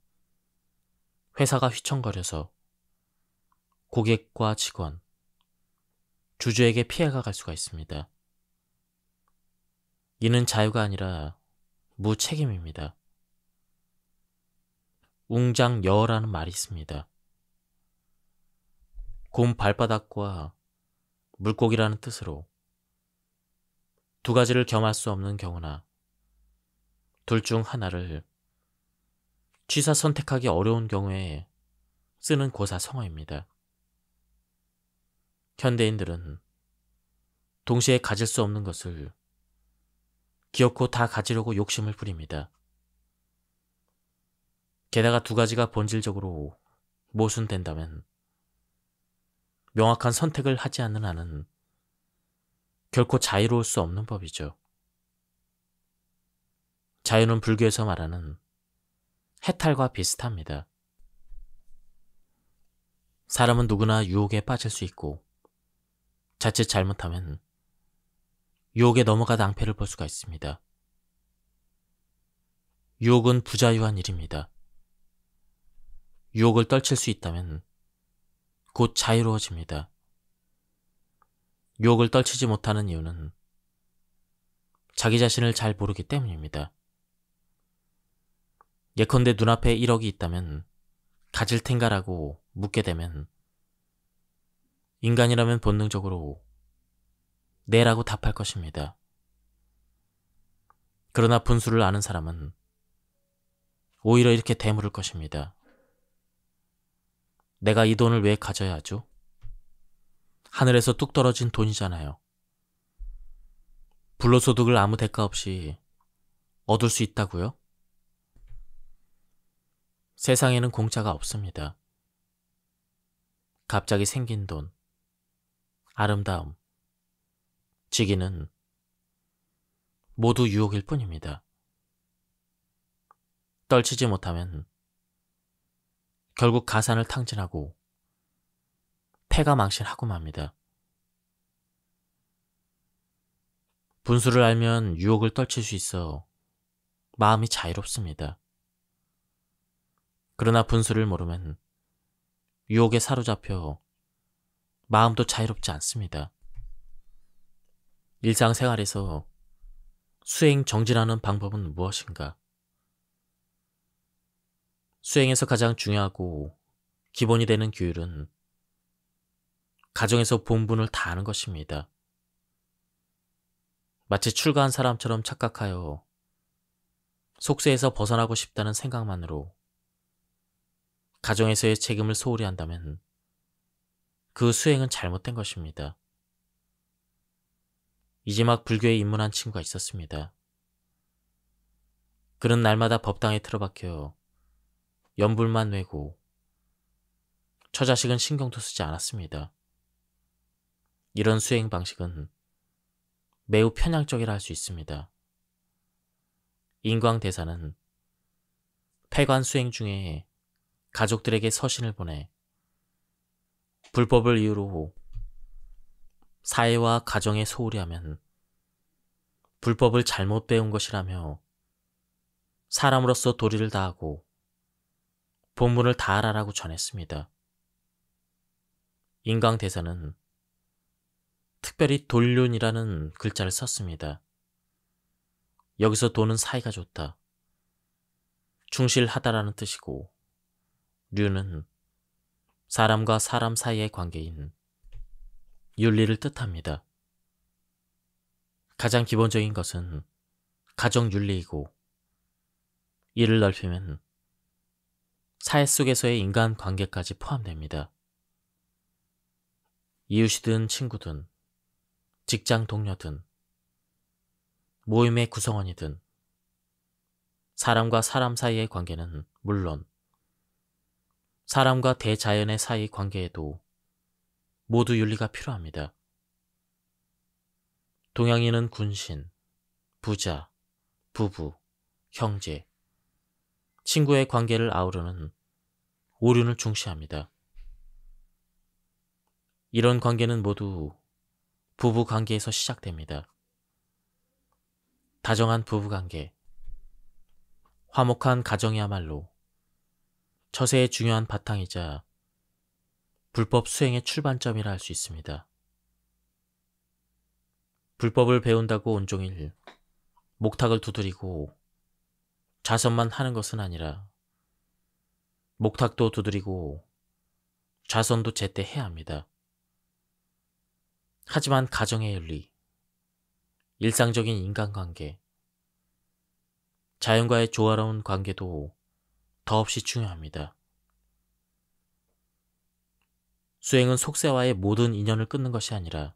회사가 휘청거려서 고객과 직원, 주주에게 피해가 갈 수가 있습니다. 이는 자유가 아니라 무책임입니다. 웅장여어라는 말이 있습니다. 곰 발바닥과 물고기라는 뜻으로 두 가지를 겸할 수 없는 경우나 둘 중 하나를 취사 선택하기 어려운 경우에 쓰는 고사성어입니다. 현대인들은 동시에 가질 수 없는 것을 기어코 다 가지려고 욕심을 부립니다. 게다가 두 가지가 본질적으로 모순된다면 명확한 선택을 하지 않는 한은 결코 자유로울 수 없는 법이죠. 자유는 불교에서 말하는 해탈과 비슷합니다. 사람은 누구나 유혹에 빠질 수 있고 자칫 잘못하면 유혹에 넘어가 낭패를 볼 수가 있습니다. 유혹은 부자유한 일입니다. 유혹을 떨칠 수 있다면 곧 자유로워집니다. 유혹을 떨치지 못하는 이유는 자기 자신을 잘 모르기 때문입니다. 예컨대 눈앞에 1억이 있다면 가질 텐가라고 묻게 되면 인간이라면 본능적으로 네라고 답할 것입니다. 그러나 분수를 아는 사람은 오히려 이렇게 되물을 것입니다. 내가 이 돈을 왜 가져야 하죠? 하늘에서 뚝 떨어진 돈이잖아요. 불로소득을 아무 대가 없이 얻을 수 있다고요? 세상에는 공짜가 없습니다. 갑자기 생긴 돈, 아름다움, 직위는 모두 유혹일 뿐입니다. 떨치지 못하면 결국 가산을 탕진하고 패가 망신하고 맙니다. 분수를 알면 유혹을 떨칠 수 있어 마음이 자유롭습니다. 그러나 분수를 모르면 유혹에 사로잡혀 마음도 자유롭지 않습니다. 일상생활에서 수행 정진하는 방법은 무엇인가? 수행에서 가장 중요하고 기본이 되는 규율은 가정에서 본분을 다하는 것입니다. 마치 출가한 사람처럼 착각하여 속세에서 벗어나고 싶다는 생각만으로 가정에서의 책임을 소홀히 한다면 그 수행은 잘못된 것입니다. 이제 막 불교에 입문한 친구가 있었습니다. 그는 날마다 법당에 틀어박혀 연불만 외고 처자식은 신경도 쓰지 않았습니다. 이런 수행 방식은 매우 편향적이라 할 수 있습니다. 인광대사는 폐관 수행 중에 가족들에게 서신을 보내 불법을 이유로 사회와 가정에 소홀히 하면 불법을 잘못 배운 것이라며 사람으로서 도리를 다하고 본분을 다하라라고 전했습니다. 인광대사는 특별히 돈륜이라는 글자를 썼습니다. 여기서 돈은 사이가 좋다, 충실하다라는 뜻이고 륜은 사람과 사람 사이의 관계인 윤리를 뜻합니다. 가장 기본적인 것은 가정윤리이고 이를 넓히면 사회 속에서의 인간관계까지 포함됩니다. 이웃이든 친구든 직장 동료든 모임의 구성원이든 사람과 사람 사이의 관계는 물론 사람과 대자연의 사이 관계에도 모두 윤리가 필요합니다. 동양인은 군신, 부자, 부부, 형제, 친구의 관계를 아우르는 오륜을 중시합니다. 이런 관계는 모두 부부 관계에서 시작됩니다. 다정한 부부 관계, 화목한 가정이야말로 처세의 중요한 바탕이자 불법 수행의 출발점이라 할 수 있습니다. 불법을 배운다고 온종일 목탁을 두드리고 좌선만 하는 것은 아니라 목탁도 두드리고 좌선도 제때 해야 합니다. 하지만 가정의 윤리, 일상적인 인간관계, 자연과의 조화로운 관계도 더없이 중요합니다. 수행은 속세와의 모든 인연을 끊는 것이 아니라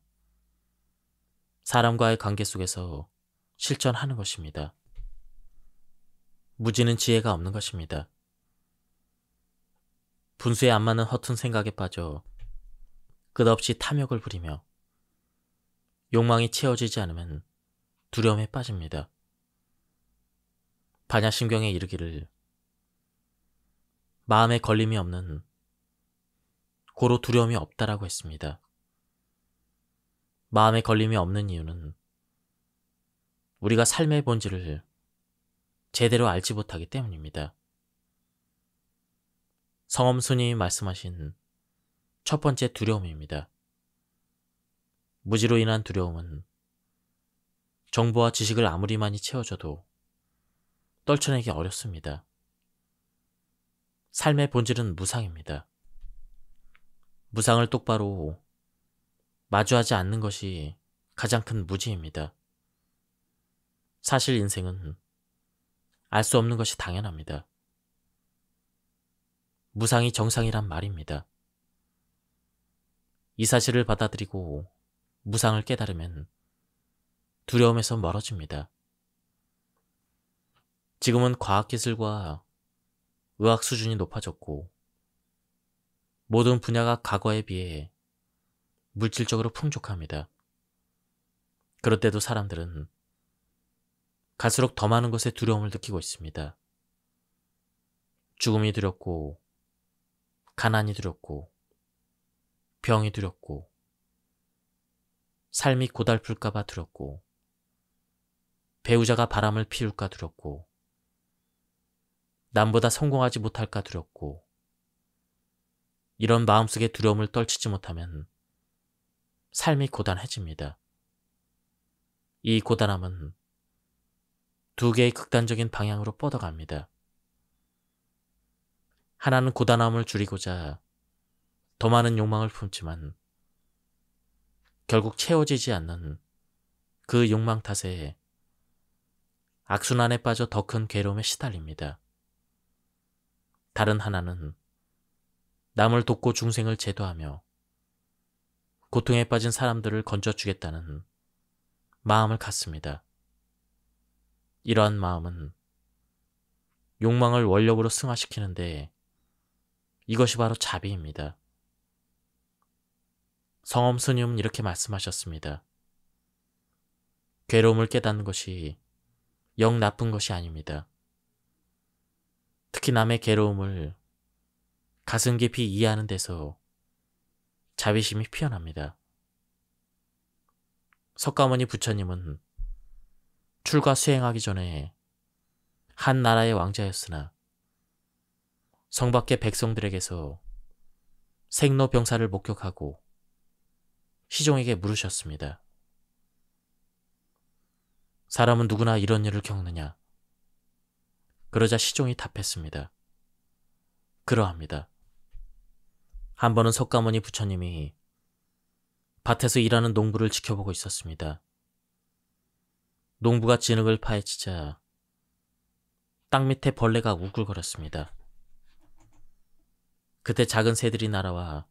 사람과의 관계 속에서 실천하는 것입니다. 무지는 지혜가 없는 것입니다. 분수에 안 맞는 허튼 생각에 빠져 끝없이 탐욕을 부리며 욕망이 채워지지 않으면 두려움에 빠집니다. 반야심경에 이르기를 마음에 걸림이 없는 고로 두려움이 없다라고 했습니다. 마음에 걸림이 없는 이유는 우리가 삶의 본질을 제대로 알지 못하기 때문입니다. 성엄 스님이 말씀하신 첫 번째 두려움입니다. 무지로 인한 두려움은 정보와 지식을 아무리 많이 채워줘도 떨쳐내기 어렵습니다. 삶의 본질은 무상입니다. 무상을 똑바로 마주하지 않는 것이 가장 큰 무지입니다. 사실 인생은 알 수 없는 것이 당연합니다. 무상이 정상이란 말입니다. 이 사실을 받아들이고 무상을 깨달으면 두려움에서 멀어집니다. 지금은 과학기술과 의학 수준이 높아졌고 모든 분야가 과거에 비해 물질적으로 풍족합니다. 그럴 때도 사람들은 갈수록 더 많은 것에 두려움을 느끼고 있습니다. 죽음이 두렵고 가난이 두렵고 병이 두렵고 삶이 고달플까봐 두렵고 배우자가 바람을 피울까 두렵고 남보다 성공하지 못할까 두렵고 이런 마음속의 두려움을 떨치지 못하면 삶이 고단해집니다. 이 고단함은 두 개의 극단적인 방향으로 뻗어갑니다. 하나는 고단함을 줄이고자 더 많은 욕망을 품지만 결국 채워지지 않는 그 욕망 탓에 악순환에 빠져 더 큰 괴로움에 시달립니다. 다른 하나는 남을 돕고 중생을 제도하며 고통에 빠진 사람들을 건져주겠다는 마음을 갖습니다. 이러한 마음은 욕망을 원력으로 승화시키는데 이것이 바로 자비입니다. 성엄 스님은 이렇게 말씀하셨습니다. 괴로움을 깨닫는 것이 영 나쁜 것이 아닙니다. 특히 남의 괴로움을 가슴 깊이 이해하는 데서 자비심이 피어납니다. 석가모니 부처님은 출가 수행하기 전에 한 나라의 왕자였으나 성 밖의 백성들에게서 생로병사를 목격하고 시종에게 물으셨습니다. 사람은 누구나 이런 일을 겪느냐? 그러자 시종이 답했습니다. 그러합니다. 한 번은 석가모니 부처님이 밭에서 일하는 농부를 지켜보고 있었습니다. 농부가 진흙을 파헤치자 땅 밑에 벌레가 우글거렸습니다. 그때 작은 새들이 날아와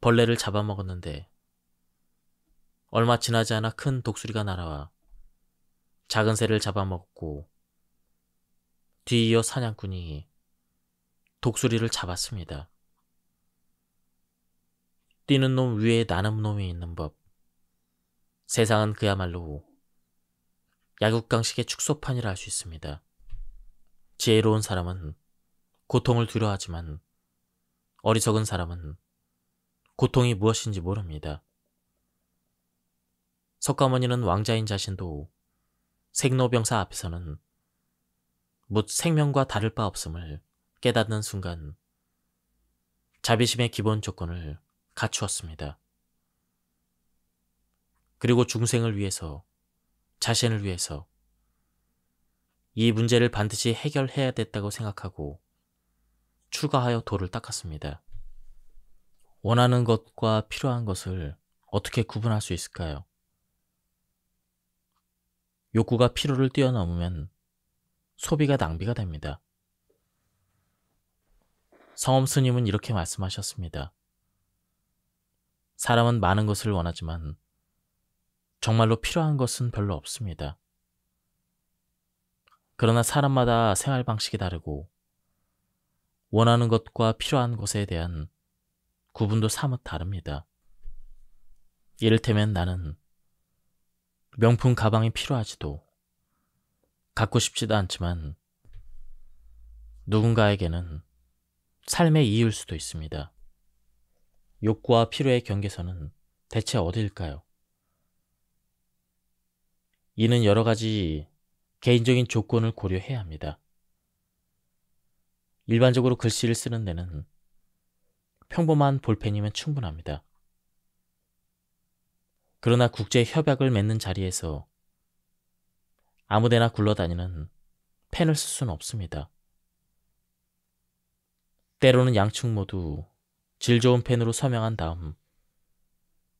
벌레를 잡아먹었는데 얼마 지나지 않아 큰 독수리가 날아와 작은 새를 잡아먹었고 뒤이어 사냥꾼이 독수리를 잡았습니다. 뛰는 놈 위에 나는 놈이 있는 법. 세상은 그야말로 약육강식의 축소판이라 할 수 있습니다. 지혜로운 사람은 고통을 두려워하지만 어리석은 사람은 고통이 무엇인지 모릅니다. 석가모니는 왕자인 자신도 생로병사 앞에서는 묻 생명과 다를 바 없음을 깨닫는 순간 자비심의 기본 조건을 갖추었습니다. 그리고 중생을 위해서, 자신을 위해서 이 문제를 반드시 해결해야 됐다고 생각하고 출가하여 도를 닦았습니다. 원하는 것과 필요한 것을 어떻게 구분할 수 있을까요? 욕구가 필요를 뛰어넘으면 소비가 낭비가 됩니다. 성엄 스님은 이렇게 말씀하셨습니다. 사람은 많은 것을 원하지만 정말로 필요한 것은 별로 없습니다. 그러나 사람마다 생활 방식이 다르고 원하는 것과 필요한 것에 대한 구분도 사뭇 다릅니다. 이를테면 나는 명품 가방이 필요하지도 갖고 싶지도 않지만 누군가에게는 삶의 이유일 수도 있습니다. 욕구와 필요의 경계선은 대체 어디일까요? 이는 여러 가지 개인적인 조건을 고려해야 합니다. 일반적으로 글씨를 쓰는 데는 평범한 볼펜이면 충분합니다. 그러나 국제 협약을 맺는 자리에서 아무데나 굴러다니는 펜을 쓸 수는 없습니다. 때로는 양측 모두 질 좋은 펜으로 서명한 다음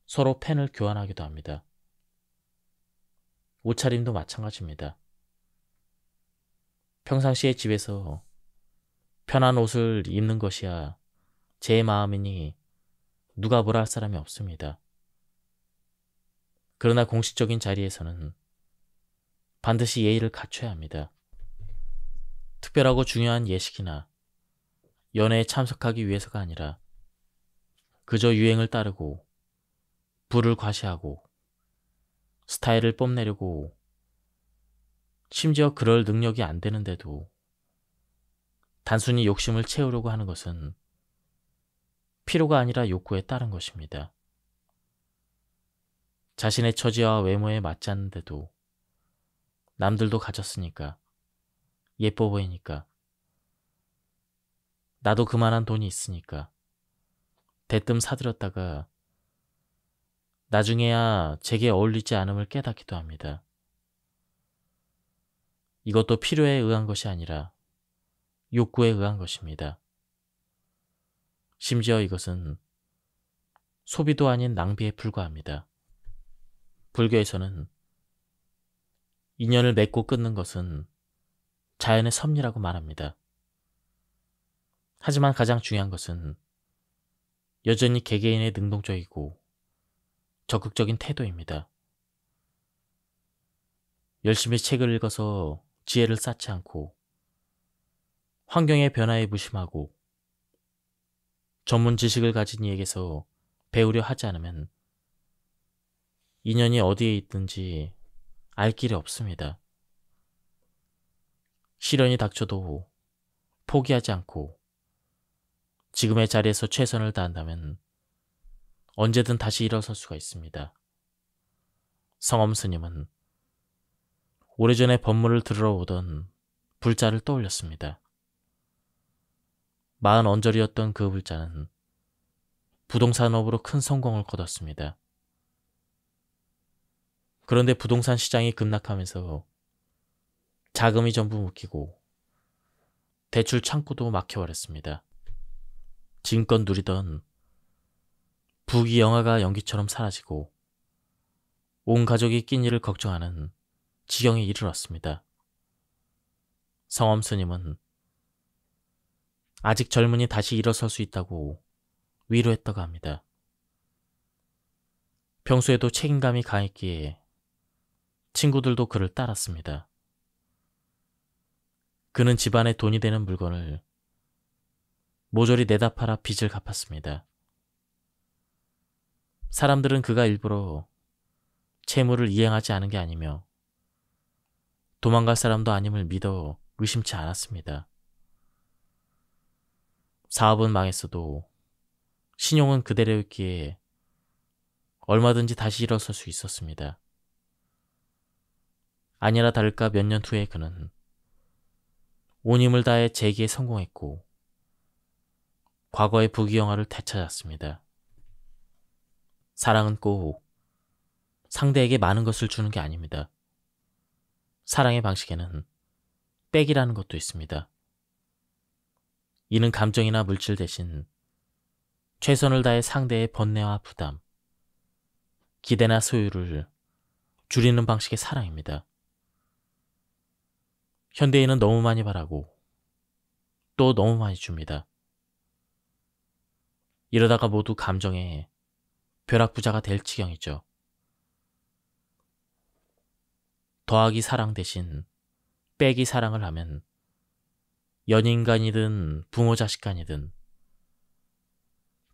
서로 펜을 교환하기도 합니다. 옷차림도 마찬가지입니다. 평상시에 집에서 편한 옷을 입는 것이야 제 마음이니 누가 뭐라 할 사람이 없습니다. 그러나 공식적인 자리에서는 반드시 예의를 갖춰야 합니다. 특별하고 중요한 예식이나 연회에 참석하기 위해서가 아니라 그저 유행을 따르고 부를 과시하고 스타일을 뽐내려고 심지어 그럴 능력이 안 되는데도 단순히 욕심을 채우려고 하는 것은 필요가 아니라 욕구에 따른 것입니다. 자신의 처지와 외모에 맞지 않는데도 남들도 가졌으니까, 예뻐 보이니까, 나도 그만한 돈이 있으니까 대뜸 사들였다가 나중에야 제게 어울리지 않음을 깨닫기도 합니다. 이것도 필요에 의한 것이 아니라 욕구에 의한 것입니다. 심지어 이것은 소비도 아닌 낭비에 불과합니다. 불교에서는 인연을 맺고 끊는 것은 자연의 섭리라고 말합니다. 하지만 가장 중요한 것은 여전히 개개인의 능동적이고 적극적인 태도입니다. 열심히 책을 읽어서 지혜를 쌓지 않고 환경의 변화에 무심하고 전문 지식을 가진 이에게서 배우려 하지 않으면 인연이 어디에 있든지 알 길이 없습니다. 시련이 닥쳐도 포기하지 않고 지금의 자리에서 최선을 다한다면 언제든 다시 일어설 수가 있습니다. 성엄 스님은 오래전에 법문을 들으러 오던 불자를 떠올렸습니다. 40언저리였던 그 불자는 부동산업으로 큰 성공을 거뒀습니다. 그런데 부동산 시장이 급락하면서 자금이 전부 묶이고 대출 창구도 막혀버렸습니다. 지금껏 누리던 부귀 영화가 연기처럼 사라지고 온 가족이 낀 일을 걱정하는 지경에 이르렀습니다. 성엄 스님은 아직 젊으니 다시 일어설 수 있다고 위로했다고 합니다. 평소에도 책임감이 강했기에 친구들도 그를 따랐습니다. 그는 집안에 돈이 되는 물건을 모조리 내다 팔아 빚을 갚았습니다. 사람들은 그가 일부러 채무를 이행하지 않은 게 아니며 도망갈 사람도 아님을 믿어 의심치 않았습니다. 사업은 망했어도 신용은 그대로였기에 얼마든지 다시 일어설 수 있었습니다. 아니나 다를까 몇 년 후에 그는 온 힘을 다해 재기에 성공했고 과거의 부귀영화를 되찾았습니다. 사랑은 꼭 상대에게 많은 것을 주는 게 아닙니다. 사랑의 방식에는 백이라는 것도 있습니다. 이는 감정이나 물질 대신 최선을 다해 상대의 번뇌와 부담, 기대나 소유를 줄이는 방식의 사랑입니다. 현대인은 너무 많이 바라고 또 너무 많이 줍니다. 이러다가 모두 감정의 벼락부자가 될 지경이죠. 더하기 사랑 대신 빼기 사랑을 하면 연인간이든 부모 자식간이든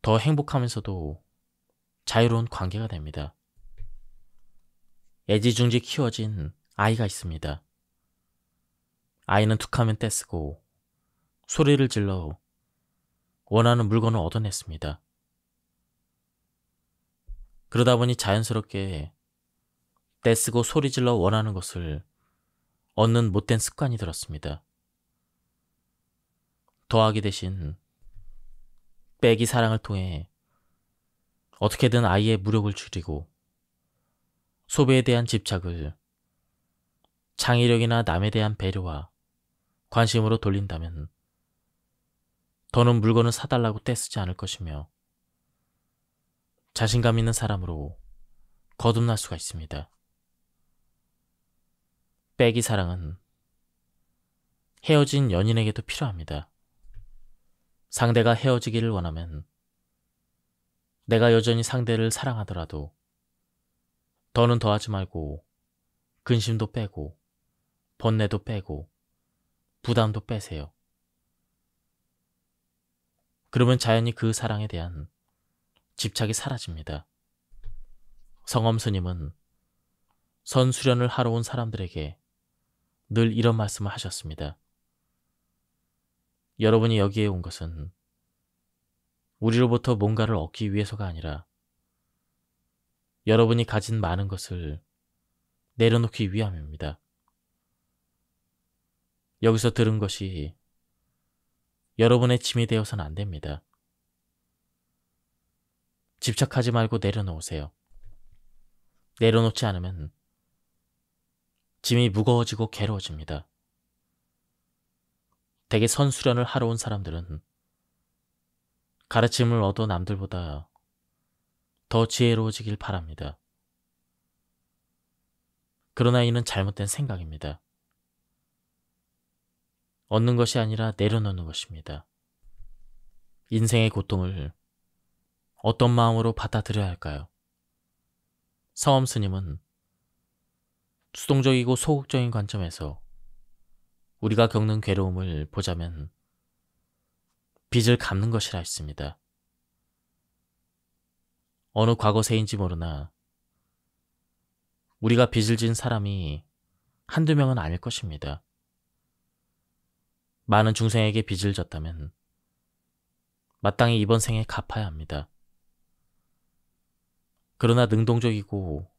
더 행복하면서도 자유로운 관계가 됩니다. 애지중지 키워진 아이가 있습니다. 아이는 툭하면 떼쓰고 소리를 질러 원하는 물건을 얻어냈습니다. 그러다 보니 자연스럽게 떼쓰고 소리 질러 원하는 것을 얻는 못된 습관이 들었습니다. 더하기 대신 빼기 사랑을 통해 어떻게든 아이의 무력을 줄이고 소비에 대한 집착을 창의력이나 남에 대한 배려와 관심으로 돌린다면 더는 물건을 사달라고 떼쓰지 않을 것이며 자신감 있는 사람으로 거듭날 수가 있습니다. 빼기 사랑은 헤어진 연인에게도 필요합니다. 상대가 헤어지기를 원하면 내가 여전히 상대를 사랑하더라도 더는 더하지 말고 근심도 빼고 번뇌도 빼고 부담도 빼세요. 그러면 자연히 그 사랑에 대한 집착이 사라집니다. 성엄 스님은 선수련을 하러 온 사람들에게 늘 이런 말씀을 하셨습니다. 여러분이 여기에 온 것은 우리로부터 뭔가를 얻기 위해서가 아니라 여러분이 가진 많은 것을 내려놓기 위함입니다. 여기서 들은 것이 여러분의 짐이 되어서는 안 됩니다. 집착하지 말고 내려놓으세요. 내려놓지 않으면 짐이 무거워지고 괴로워집니다. 대개 선수련을 하러 온 사람들은 가르침을 얻어 남들보다 더 지혜로워지길 바랍니다. 그러나 이는 잘못된 생각입니다. 얻는 것이 아니라 내려놓는 것입니다. 인생의 고통을 어떤 마음으로 받아들여야 할까요? 성엄 스님은 수동적이고 소극적인 관점에서 우리가 겪는 괴로움을 보자면 빚을 갚는 것이라 했습니다. 어느 과거세인지 모르나 우리가 빚을 진 사람이 한두 명은 아닐 것입니다. 많은 중생에게 빚을 졌다면 마땅히 이번 생에 갚아야 합니다. 그러나 능동적이고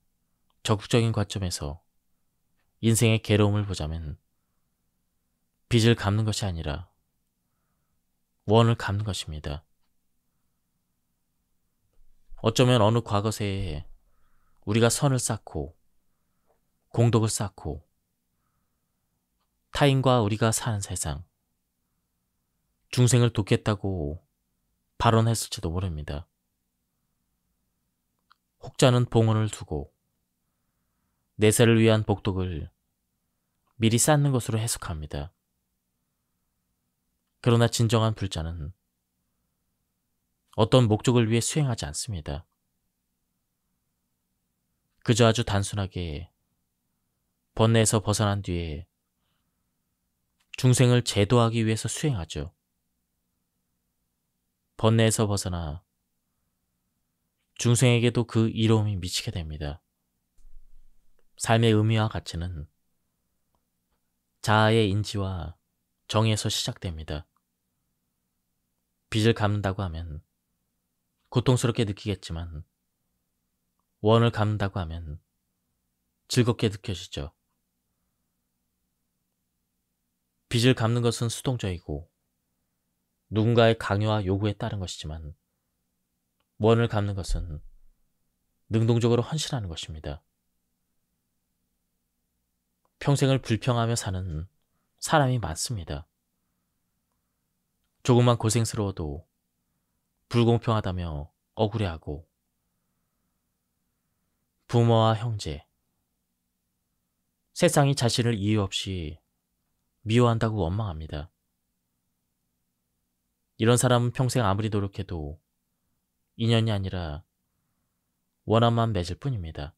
적극적인 관점에서 인생의 괴로움을 보자면 빚을 갚는 것이 아니라 원을 갚는 것입니다. 어쩌면 어느 과거세에 우리가 선을 쌓고 공덕을 쌓고 타인과 우리가 사는 세상, 중생을 돕겠다고 발언했을지도 모릅니다. 혹자는 봉헌을 두고 내세를 위한 복덕을 미리 쌓는 것으로 해석합니다. 그러나 진정한 불자는 어떤 목적을 위해 수행하지 않습니다. 그저 아주 단순하게 번뇌에서 벗어난 뒤에 중생을 제도하기 위해서 수행하죠. 번뇌에서 벗어나 중생에게도 그 이로움이 미치게 됩니다. 삶의 의미와 가치는 자아의 인지와 정의에서 시작됩니다. 빚을 갚는다고 하면 고통스럽게 느끼겠지만 원을 갚는다고 하면 즐겁게 느껴지죠. 빚을 갚는 것은 수동적이고 누군가의 강요와 요구에 따른 것이지만 원을 갚는 것은 능동적으로 헌신하는 것입니다. 평생을 불평하며 사는 사람이 많습니다. 조금만 고생스러워도 불공평하다며 억울해하고 부모와 형제, 세상이 자신을 이유 없이 미워한다고 원망합니다. 이런 사람은 평생 아무리 노력해도 인연이 아니라 원한만 맺을 뿐입니다.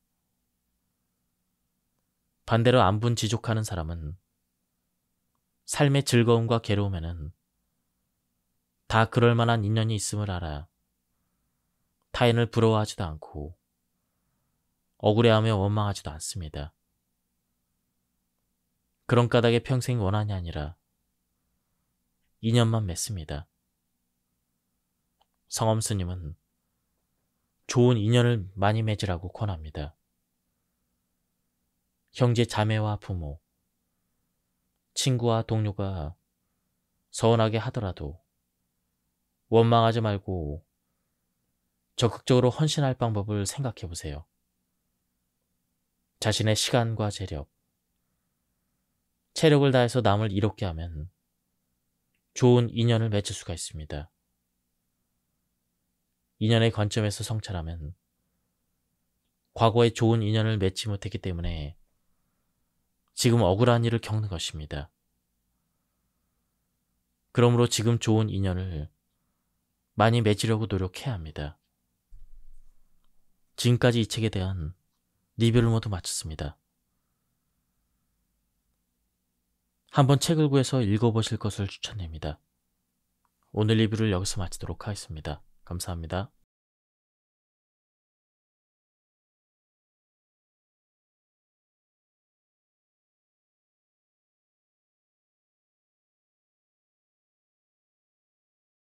반대로 안분지족하는 사람은 삶의 즐거움과 괴로움에는 다 그럴 만한 인연이 있음을 알아 타인을 부러워하지도 않고 억울해하며 원망하지도 않습니다. 그런 까닭에 평생 원한이 아니라 인연만 맺습니다. 성엄 스님은 좋은 인연을 많이 맺으라고 권합니다. 형제 자매와 부모, 친구와 동료가 서운하게 하더라도 원망하지 말고 적극적으로 헌신할 방법을 생각해 보세요. 자신의 시간과 재력, 체력을 다해서 남을 이롭게 하면 좋은 인연을 맺을 수가 있습니다. 인연의 관점에서 성찰하면 과거에 좋은 인연을 맺지 못했기 때문에 지금 억울한 일을 겪는 것입니다. 그러므로 지금 좋은 인연을 많이 맺으려고 노력해야 합니다. 지금까지 이 책에 대한 리뷰를 모두 마쳤습니다. 한번 책을 구해서 읽어보실 것을 추천드립니다. 오늘 리뷰를 여기서 마치도록 하겠습니다. 감사합니다.